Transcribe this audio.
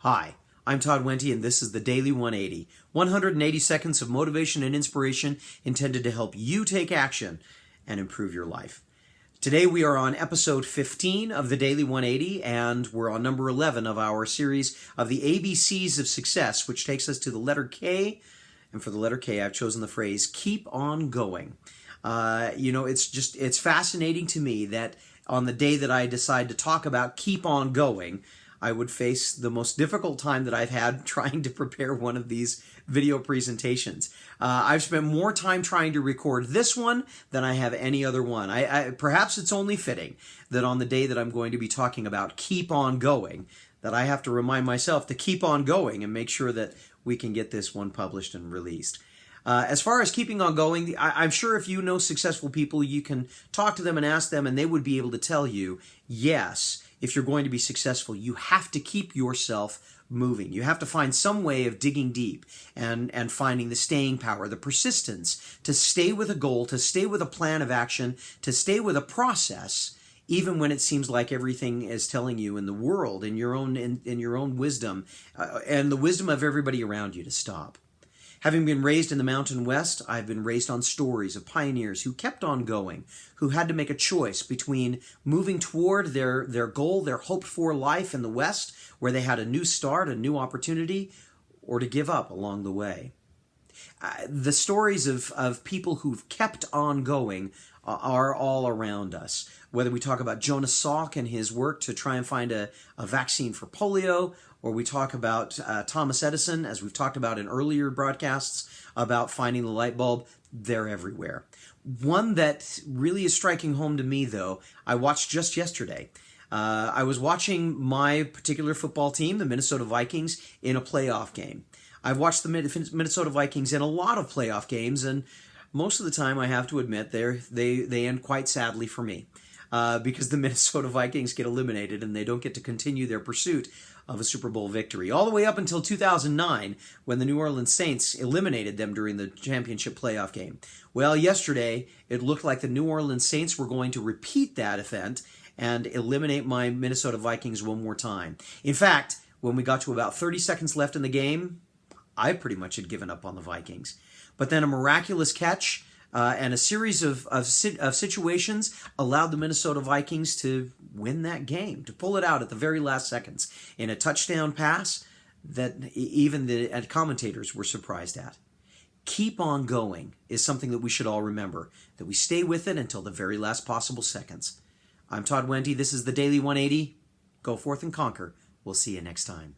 Hi, I'm Todd Wente, and this is the Daily 180. 180 seconds of motivation and inspiration intended to help you take action and improve your life. Today we are on episode 15 of the Daily 180, and we're on number 11 of our series of the ABCs of Success, which takes us to the letter K. And for the letter K, I've chosen the phrase, keep on going. It's fascinating to me that on the day that I decide to talk about keep on going, I would face the most difficult time that I've had trying to prepare one of these video presentations. I've spent more time trying to record this one than I have any other one. Perhaps it's only fitting that on the day that I'm going to be talking about keep on going, that I have to remind myself to keep on going and make sure that we can get this one published and released. As far as keeping on going, I'm sure if you know successful people, you can talk to them and ask them, and they would be able to tell you, yes, if you're going to be successful, you have to keep yourself moving. You have to find some way of digging deep and finding the staying power, the persistence to stay with a goal, to stay with a plan of action, to stay with a process, even when it seems like everything is telling you in the world, in your own wisdom, and the wisdom of everybody around you to stop. Having been raised in the Mountain West, I've been raised on stories of pioneers who kept on going, who had to make a choice between moving toward their goal, their hoped-for life in the West, where they had a new start, a new opportunity, or to give up along the way. The stories of people who've kept on going are all around us. Whether we talk about Jonas Salk and his work to try and find a vaccine for polio, or we talk about Thomas Edison, as we've talked about in earlier broadcasts, about finding the light bulb, they're everywhere. One that really is striking home to me, though, I watched just yesterday. I was watching my particular football team, the Minnesota Vikings, in a playoff game. I've watched the Minnesota Vikings in a lot of playoff games, and most of the time, I have to admit, they end quite sadly for me. Because the Minnesota Vikings get eliminated and they don't get to continue their pursuit of a Super Bowl victory. All the way up until 2009, when the New Orleans Saints eliminated them during the championship playoff game. Well, yesterday, it looked like the New Orleans Saints were going to repeat that event and eliminate my Minnesota Vikings one more time. In fact, when we got to about 30 seconds left in the game, I pretty much had given up on the Vikings. But then a miraculous catch and a series of situations allowed the Minnesota Vikings to win that game, to pull it out at the very last seconds in a touchdown pass that even the commentators were surprised at. Keep on going is something that we should all remember, that we stay with it until the very last possible seconds. I'm Todd Wente. This is the Daily 180. Go forth and conquer. We'll see you next time.